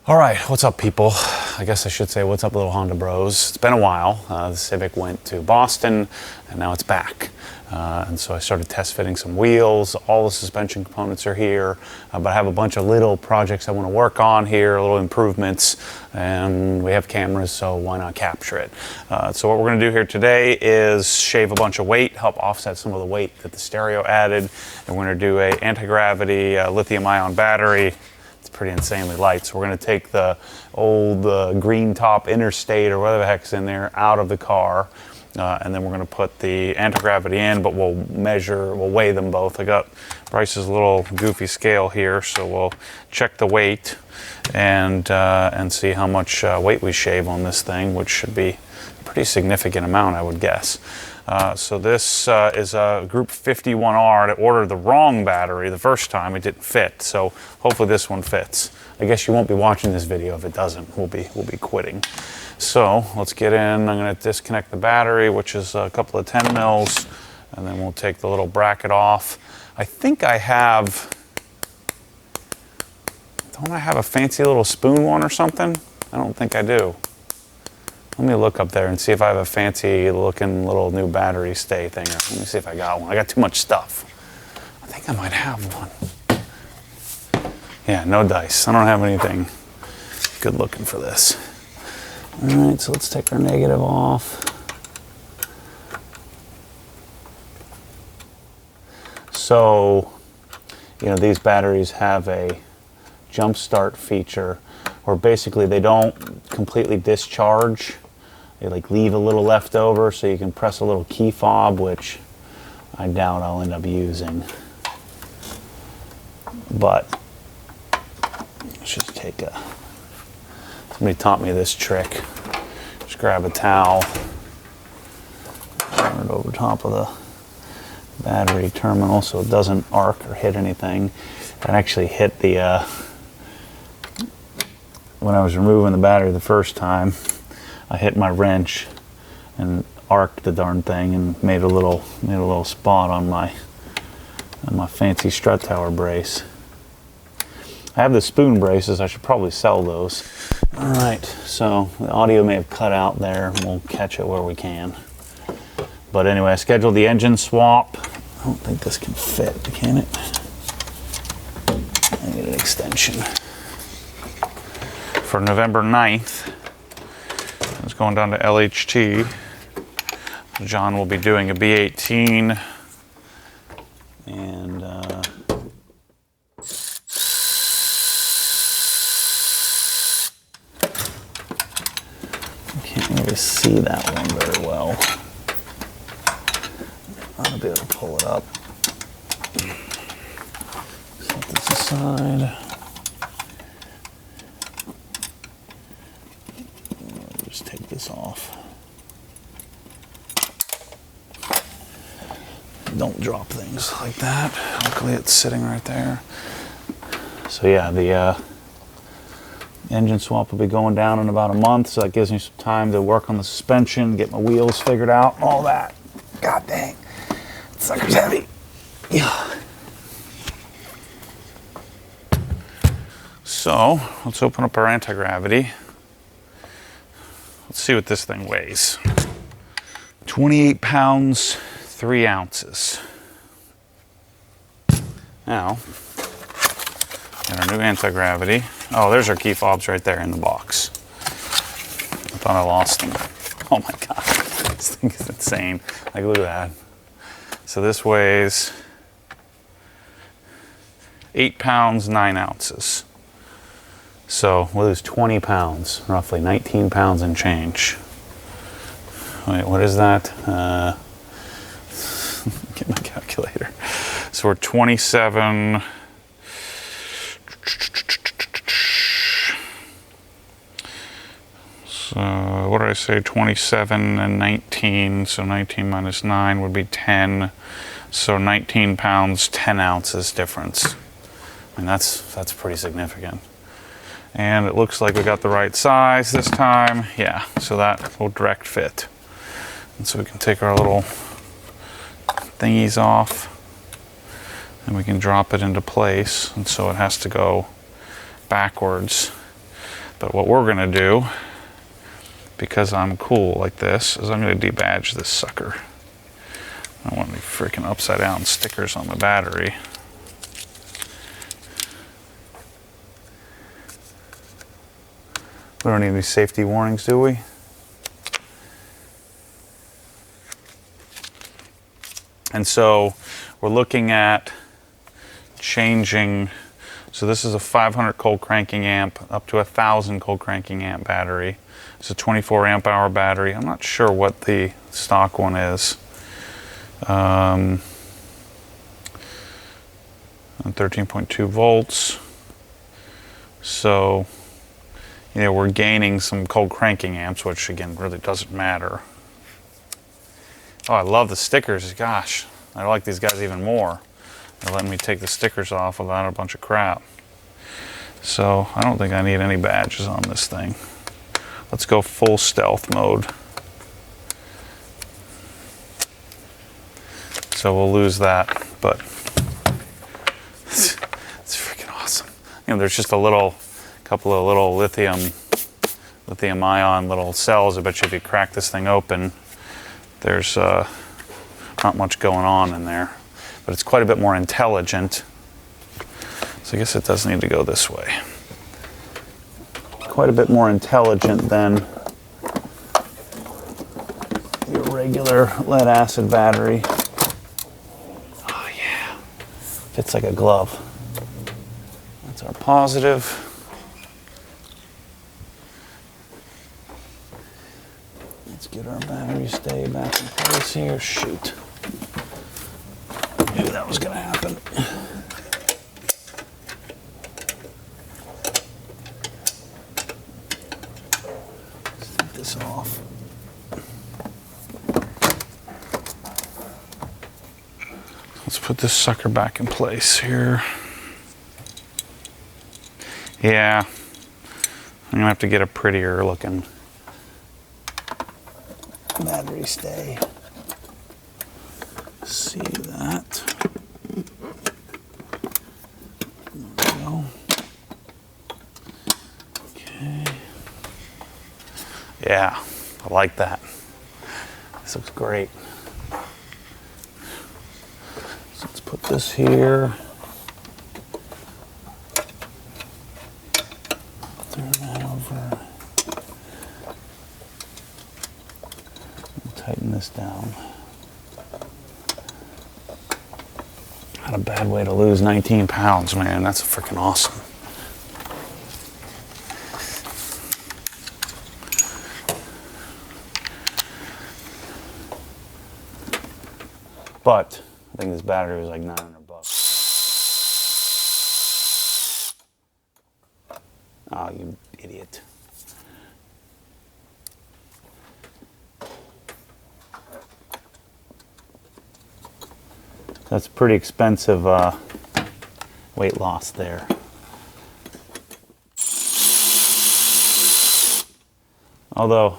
All right, what's up, people? I guess I should say what's up, little Honda bros. It's been a while. The Civic went to Boston, and now it's back. And so I started test fitting some wheels. All the suspension components are here, but I have a bunch of little projects I want to work on here, little improvements, and we have cameras, so why not capture it? So what we're going to do here today is shave a bunch of weight, help offset some of the weight that the stereo added, and we're going to do a Antigravity Lithium Ion Battery. Pretty insanely light. So we're going to take the old green top Interstate or whatever the heck's in there out of the car, and then we're going to put the anti-gravity in, but we'll weigh them both. I got Bryce's little goofy scale here, so we'll check the weight and see how much weight we shave on this thing, which should be a pretty significant amount, I would guess. So this is a Group 51R that ordered the wrong battery the first time. It didn't fit, so hopefully this one fits. I guess you won't be watching this video if it doesn't. We'll be quitting. So let's get in. I'm going to disconnect the battery, which is a couple of 10 mils, and then we'll take the little bracket off. I think I have, don't I have a fancy little spoon one or something? I don't think I do. Let me look up there and see if I have a fancy looking little new battery stay thing. Let me see if I got one. I got too much stuff. I think I might have one. Yeah, no dice. I don't have anything good looking for this. All right, so let's take our negative off. So, you know, these batteries have a jump start feature where basically they don't completely discharge. They like leave a little left over so you can press a little key fob, which I doubt I'll end up using. But let's just take somebody taught me this trick. Just grab a towel, turn it over top of the battery terminal so it doesn't arc or hit anything. It actually hit the when I was removing the battery the first time, I hit my wrench and arced the darn thing and made a little spot on my fancy strut tower brace. I have the spoon braces. I should probably sell those. All right, so the audio may have cut out there. We'll catch it where we can. But anyway, I scheduled the engine swap. I don't think this can fit, can it? I need an extension. For November 9th, it's going down to LHT. John will be doing a B18, and I can't really see that one very well. I'll be able to pull it up. Set this aside. Take this off. Don't drop things like that. Luckily it's sitting right there. So yeah, the engine swap will be going down in about a month, so that gives me some time to work on the suspension, get my wheels figured out, all that. God dang, that sucker's heavy. Yeah. So let's open up our anti-gravity. Let's see what this thing weighs. 28 pounds, 3 ounces. Now, got our new anti-gravity. Oh, there's our key fobs right there in the box. I thought I lost them. Oh my God, this thing is insane. Like, look at that. So this weighs 8 pounds, 9 ounces. So we'll lose 20 pounds, roughly 19 pounds and change. Wait, what is that? Get my calculator. So we're 27. So what did I say? 27 and 19. So 19 minus 9 would be 10. So 19 pounds, 10 ounces difference. I mean, that's pretty significant. And it looks like we got the right size this time. Yeah, so that will direct fit. And so we can take our little thingies off and we can drop it into place. And so it has to go backwards. But what we're gonna do, because I'm cool like this, is I'm gonna debadge this sucker. I don't want any freaking upside down stickers on the battery. We don't need any safety warnings, do we? And so we're looking at changing, so this is a 500 cold cranking amp up to 1,000 cold cranking amp battery. It's a 24 amp hour battery. I'm not sure what the stock one is. 13.2 volts. So, you know, we're gaining some cold cranking amps, which again really doesn't matter. Oh, I love the stickers. Gosh, I like these guys even more. They're letting me take the stickers off without a bunch of crap. So I don't think I need any badges on this thing. Let's go full stealth mode. So we'll lose that, but it's freaking awesome. You know, there's just couple of little lithium ion little cells. I bet you if you crack this thing open, there's not much going on in there, but it's quite a bit more intelligent. So I guess it does need to go this way. Quite a bit more intelligent than your regular lead acid battery. Oh yeah, fits like a glove. That's our positive. Let's get our battery stay back in place here. Shoot. Knew that was gonna happen. Let's take this off. Let's put this sucker back in place here. Yeah, I'm gonna have to get a prettier looking battery stay. See that? There we go. Okay. Yeah, I like that. This looks great. So let's put this here. Turn that over. Tighten this down. Not a bad way to lose 19 pounds, man. That's freaking awesome. But I think this battery was like $900. Oh, you idiot. That's pretty expensive weight loss there. Although,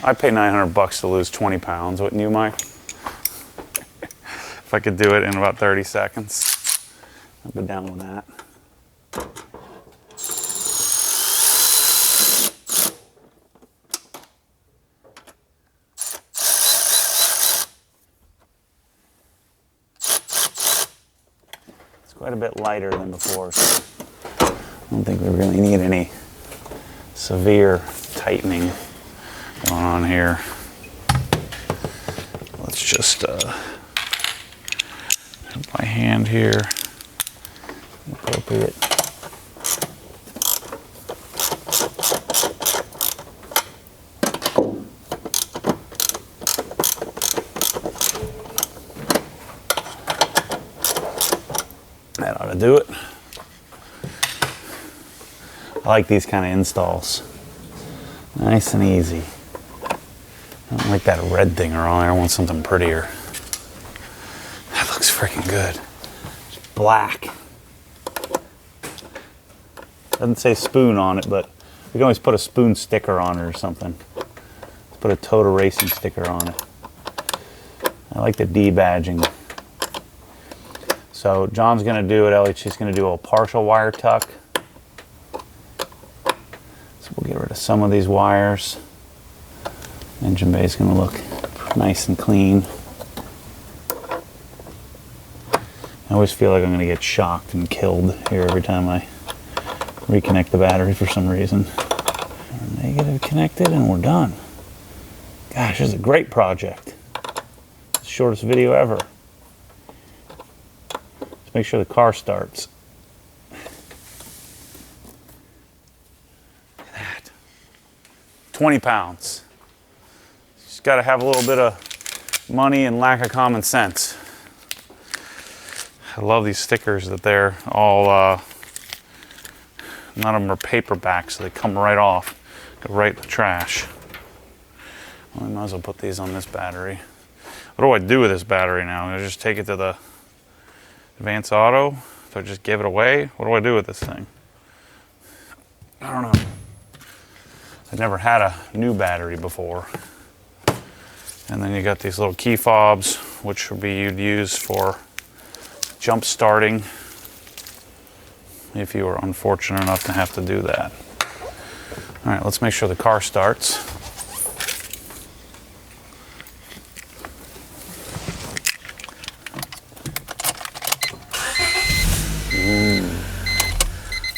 I'd pay $900 to lose 20 pounds, wouldn't you, Mike? If I could do it in about 30 seconds, I'd be down with that. Quite a bit lighter than before, so I don't think we really need any severe tightening going on here. Let's just put my hand here, appropriate. That ought to do it. I like these kind of installs. Nice and easy. I don't like that red thing around there. I want something prettier. That looks freaking good. It's black. Doesn't say spoon on it, but we can always put a spoon sticker on it or something. Let's put a Total Racing sticker on it. I like the debadging. So John's going to do it, Ellie. She's going to do a partial wire tuck. So we'll get rid of some of these wires. Engine bay is going to look nice and clean. I always feel like I'm going to get shocked and killed here every time I reconnect the battery for some reason. Negative connected and we're done. Gosh, this is a great project. It's the shortest video ever. Let's make sure the car starts. Look at that. 20 pounds. Just got to have a little bit of money and lack of common sense. I love these stickers that they're all, none of them are paperback, so they come right off, go right in the trash. Well, I might as well put these on this battery. What do I do with this battery now? Do I just take it to the Advance Auto? Do I just give it away? What do I do with this thing? I don't know. I've never had a new battery before. And then you got these little key fobs, which would be you'd use for jump starting if you were unfortunate enough to have to do that. All right, let's make sure the car starts.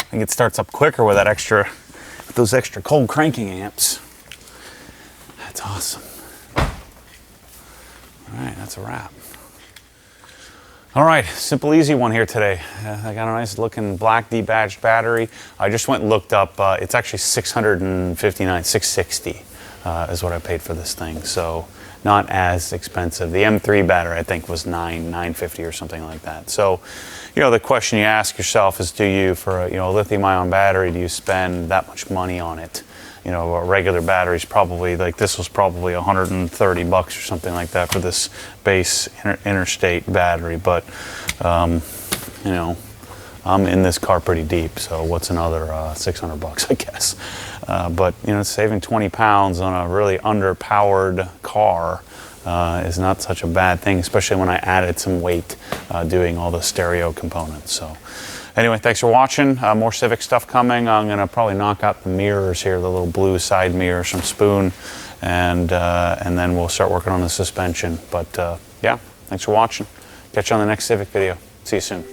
I think it starts up quicker with those extra cold cranking amps. That's awesome. All right, that's a wrap. All right, simple, easy one here today. I got a nice looking black debadged battery. I just went and looked up, it's actually $659, $660 is what I paid for this thing. So not as expensive. The M3 battery I think was $950 or something like that. So, you know, the question you ask yourself is, do you, for a lithium ion battery, do you spend that much money on it? You know, a regular battery's probably, like this was probably $130 or something like that for this base interstate battery. But, you know, I'm in this car pretty deep, so what's another $600, I guess. But, you know, saving 20 pounds on a really underpowered car is not such a bad thing, especially when I added some weight doing all the stereo components. So anyway, thanks for watching. More Civic stuff coming. I'm going to probably knock out the mirrors here, the little blue side mirrors from Spoon, and then we'll start working on the suspension. But yeah, thanks for watching. Catch you on the next Civic video. See you soon.